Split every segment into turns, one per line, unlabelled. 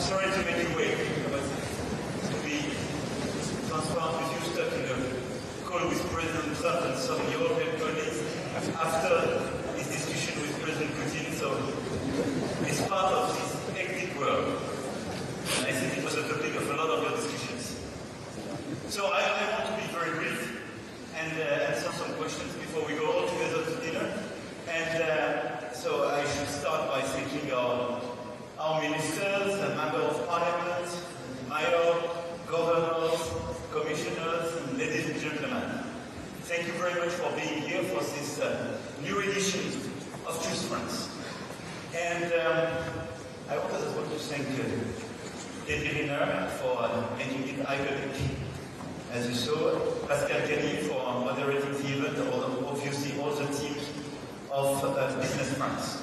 sorry to make you wait, but to be transparent with you, stuck in a call with President Trump and some European colleagues after his discussion with President Putin, so it's part of this hectic world. And I think it was a topic of a lot of your discussions. So I want to be very brief and answer some questions before we go all together to dinner. And so I should start by thanking our ministers, members of parliament, mayors, governors, commissioners, and ladies and gentlemen. Thank you very much for being here for this new edition of Choose France. And I want as well to thank Debriner for making it iconic. As you saw, Pascal Cali for moderating the event, or obviously all the team of Business France.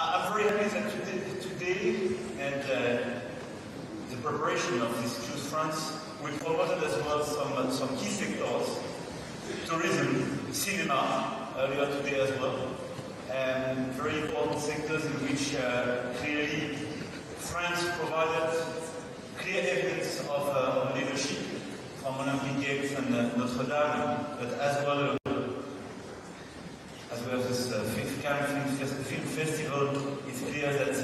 I'm very happy that today and the preparation of this Choose France, we promoted as well some key sectors, tourism, cinema, earlier today as well, and very important sectors in which clearly France provided clear evidence of leadership, from Olympic Games and Notre Dame, but as well as this fifth Cannes Film Festival. It's clear that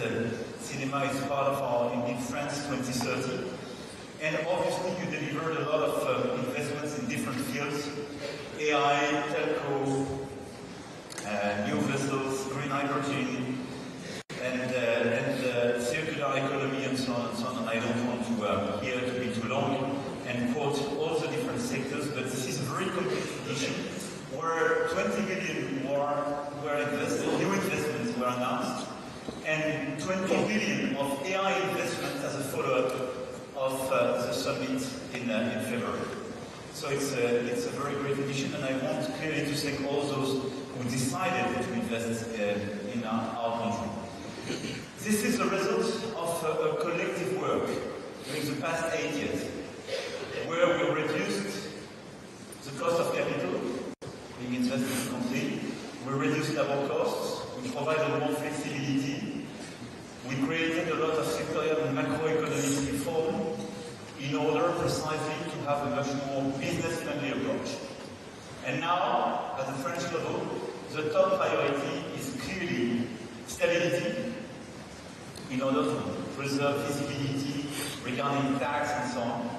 cinema is part of our Indeed France 2030. And obviously you delivered a lot of investments in different fields, AI, telco, new vessels, green hydrogen, and circular economy and so on and so on. And I don't want to here to be too long and quote all the different sectors, but this is a very competitive issue where 20 billion were invested, new investments were announced, and 20 billion of AI investments as a follow-up of the summit in February. So it's a very great edition, and I want clearly to thank all those who decided to invest in our country. This is the result of a collective work during the past 8 years, where we reduced the cost of capital being invested in the country, we reduced labor costs, we provided more flexibility, we created a lot of sectorial and macroeconomic reform in order precisely to have a much more business-friendly approach. And now, at the French level, the top priority is clearly stability in order to preserve visibility regarding tax and so on.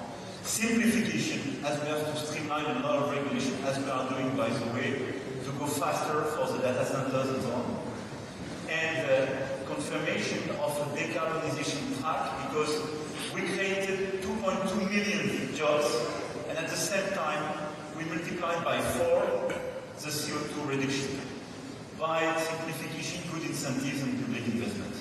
Simplification, as we have to streamline a lot of regulation, as we are doing, by the way, to go faster for the data centers and so on. And confirmation of a decarbonization track, because we created 2.2 million jobs, and at the same time, we multiplied by 4 the CO2 reduction by simplification, good incentives, and public investment.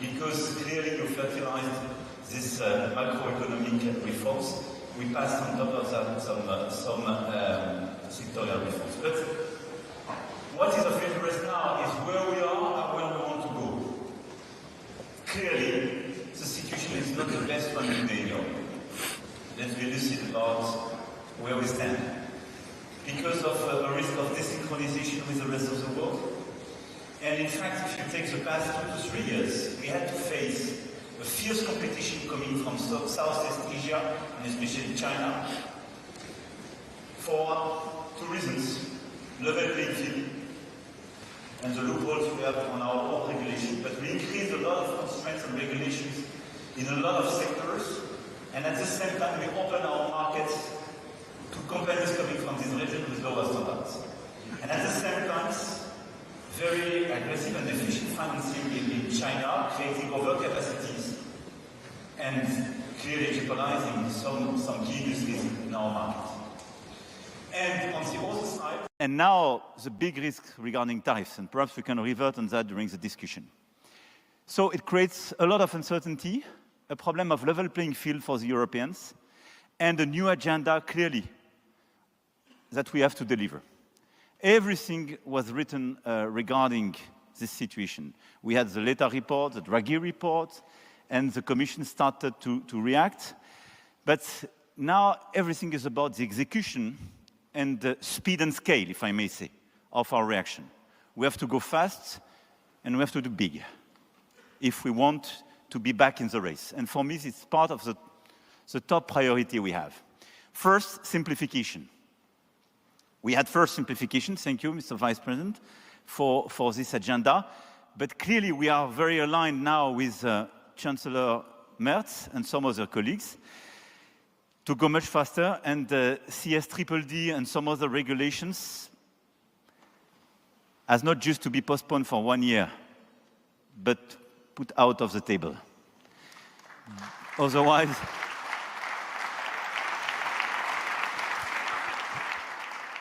Because clearly you fertilized these macroeconomic reforms. We passed on top of that some sectorial reforms. But what is of interest now is where we are and where we want to go. Clearly, the situation is not the best one today in Europe. Let's be lucid about where we stand. Because of a risk of desynchronization with the rest of the world. And in fact, if you take the past 2 to 3 years, we had to face a fierce competition coming from Southeast Asia, and especially China, for 2 reasons. Level playing field and the loopholes we have on our own regulation. But we increased a lot of constraints and regulations in a lot of sectors, and at the same time, we opened our markets to companies coming from this region with lower standards. And at the same time, very aggressive and efficient financing in China, creating overcapacities and clearly jeopardizing some key industries in our market. And on the other side... And now the big risk regarding tariffs, and perhaps we can revert on that during the discussion. So it creates a lot of uncertainty
a problem of level playing field for the Europeans, and a new agenda, clearly, that we have to deliver. Everything was written regarding this situation. We had the Letta report, the Draghi report, and the Commission started to react. But now everything is about the execution and the speed and scale, if I may say, of our reaction. We have to go fast, and we have to do big if we want to be back in the race. And for me, it's part of the top priority we have. First, simplification. We had first simplification, thank you, Mr. Vice President, for this agenda. But clearly, we are very aligned now with Chancellor Merz and some other colleagues to go much faster. And CSDDD and some other regulations has not just to be postponed for 1 year, but put out of the table. Otherwise,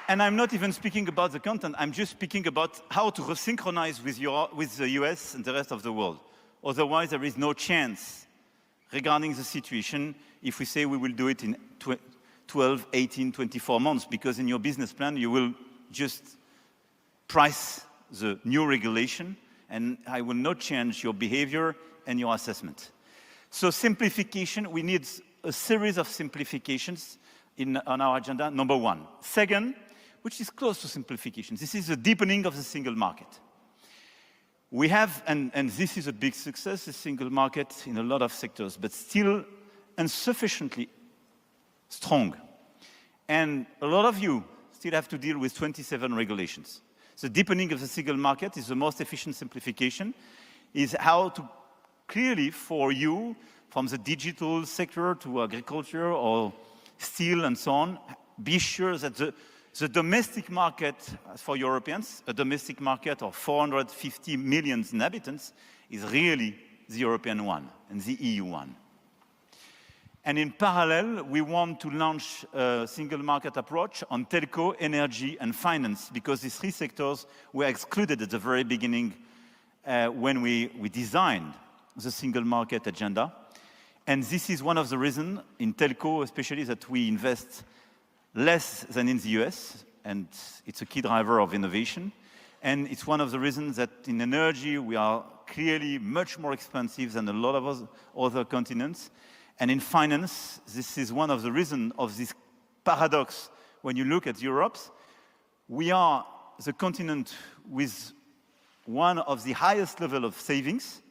and I'm not even speaking about the content, I'm just speaking about how to resynchronize with the US and the rest of the world. Otherwise, there is no chance regarding the situation if we say we will do it in 12, 18, 24 months, because in your business plan, you will just price the new regulation, and I will not change your behavior and your assessment. So simplification, we need a series of simplifications on our agenda, number one. Second, which is close to simplification, this is a deepening of the single market. We have, and this is a big success, the single market in a lot of sectors, but still insufficiently strong. And a lot of you still have to deal with 27 regulations. The deepening of the single market is the most efficient simplification, is how to clearly for you, from the digital sector to agriculture or steel and so on, be sure that the domestic market for Europeans, a domestic market of 450 million inhabitants, is really the European one and the EU one. And in parallel, we want to launch a single market approach on telco, energy, and finance, because these three sectors were excluded at the very beginning when we designed the single market agenda. And this is one of the reasons in telco, especially, that we invest less than in the US, and it's a key driver of innovation. And it's one of the reasons that in energy, we are clearly much more expensive than a lot of other continents. And in finance, this is one of the reasons of this paradox. When you look at Europe, we are the continent with one of the highest level of savings,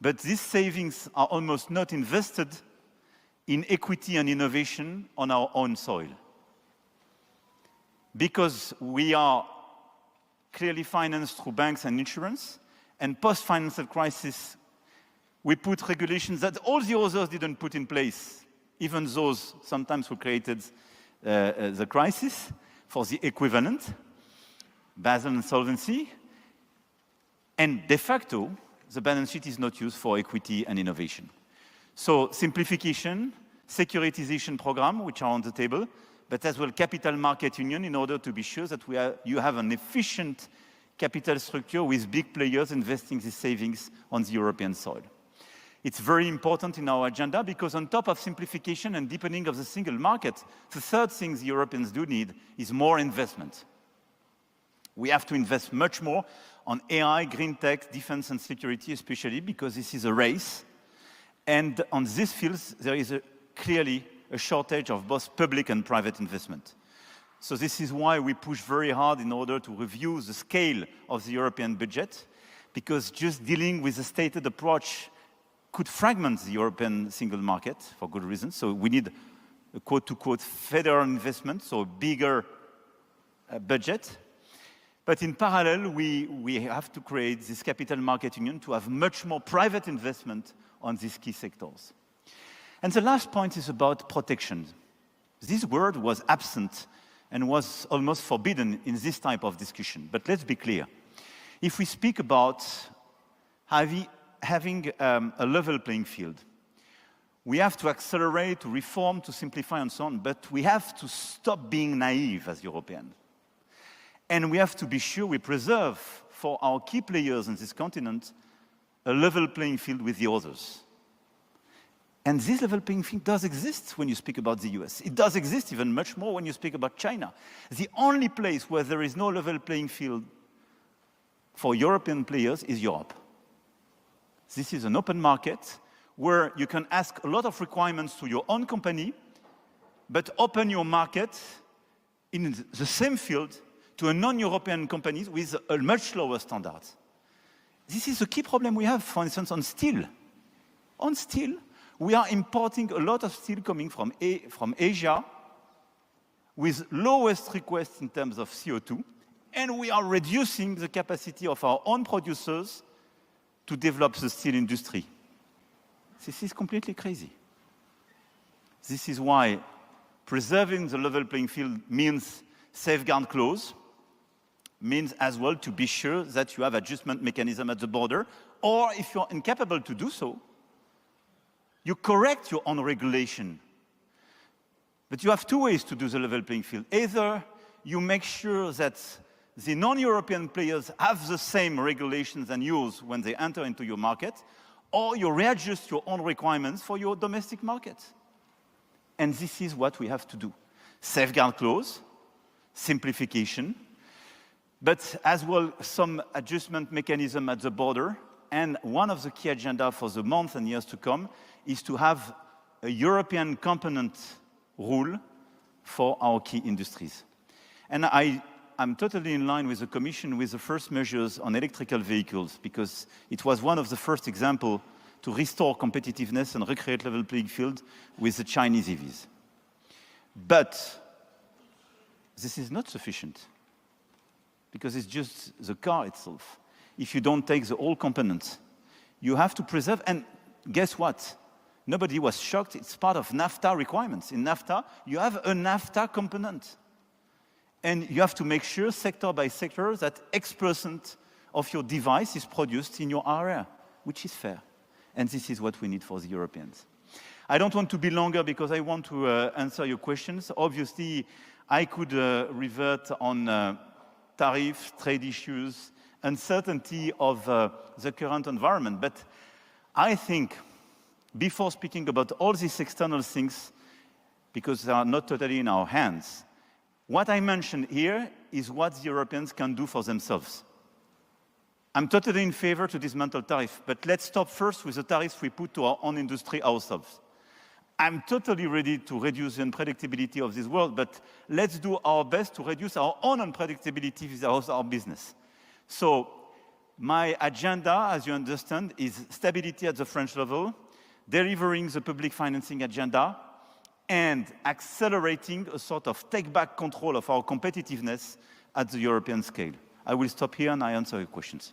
but these savings are almost not invested in equity and innovation on our own soil. Because we are clearly financed through banks and insurance, and post-financial crisis, we put regulations that all the others didn't put in place, even those sometimes who created the crisis for the equivalent, Basel and solvency, and de facto, the balance sheet is not used for equity and innovation. So simplification, securitization program, which are on the table, but as well capital market union in order to be sure that you have an efficient capital structure with big players investing these savings on the European soil. It's very important in our agenda because on top of simplification and deepening of the single market, the third thing the Europeans do need is more investment. We have to invest much more on AI, green tech, defense and security, especially because this is a race. And on these fields, there is clearly a shortage of both public and private investment. So this is why we push very hard in order to review the scale of the European budget, because just dealing with a stated approach could fragment the European single market for good reasons. So we need a quote-to-quote federal investment, so a bigger budget. But in parallel, we have to create this capital market union to have much more private investment on these key sectors. And the last point is about protection. This word was absent and was almost forbidden in this type of discussion. But let's be clear. If we speak about having a level playing field, we have to accelerate, to reform, to simplify, and so on, but we have to stop being naive as Europeans. And we have to be sure we preserve for our key players in this continent a level playing field with the others. And this level playing field does exist when you speak about the US. It does exist even much more when you speak about China. The only place where there is no level playing field for European players is Europe. This is an open market where you can ask a lot of requirements to your own company, but open your market in the same field to a non-European companies with a much lower standard. This is a key problem we have, for instance, on steel. On steel, we are importing a lot of steel coming from Asia with lowest requests in terms of CO2, and we are reducing the capacity of our own producers to develop the steel industry. This is completely crazy. This is why preserving the level playing field means safeguard clause, means as well to be sure that you have adjustment mechanism at the border, or if you're incapable to do so, you correct your own regulation. But you have two ways to do the level playing field. Either you make sure that the non-European players have the same regulations and yours when they enter into your market, or you readjust your own requirements for your domestic market. And this is what we have to do. Safeguard clause, simplification, but as well some adjustment mechanism at the border. And one of the key agenda for the months and years to come is to have a European component rule for our key industries. And I'm totally in line with the Commission with the first measures on electrical vehicles, because it was one of the first examples to restore competitiveness and recreate level playing field with the Chinese EVs. But this is not sufficient, because it's just the car itself. If you don't take the whole components, you have to preserve, and guess what? Nobody was shocked, it's part of NAFTA requirements. In NAFTA, you have a NAFTA component. And you have to make sure, sector by sector, that X% of your device is produced in your area, which is fair. And this is what we need for the Europeans. I don't want to be longer because I want to answer your questions. Obviously, I could revert on tariffs, trade issues, uncertainty of the current environment. But I think, before speaking about all these external things, because they are not totally in our hands, what I mentioned here is what the Europeans can do for themselves. I'm totally in favor to dismantle tariffs, but let's stop first with the tariffs we put to our own industry ourselves. I'm totally ready to reduce the unpredictability of this world, but let's do our best to reduce our own unpredictability with our business. So my agenda, as you understand, is stability at the French level, delivering the public financing agenda, and accelerating a sort of take-back control of our competitiveness at the European scale. I will stop here and I answer your questions.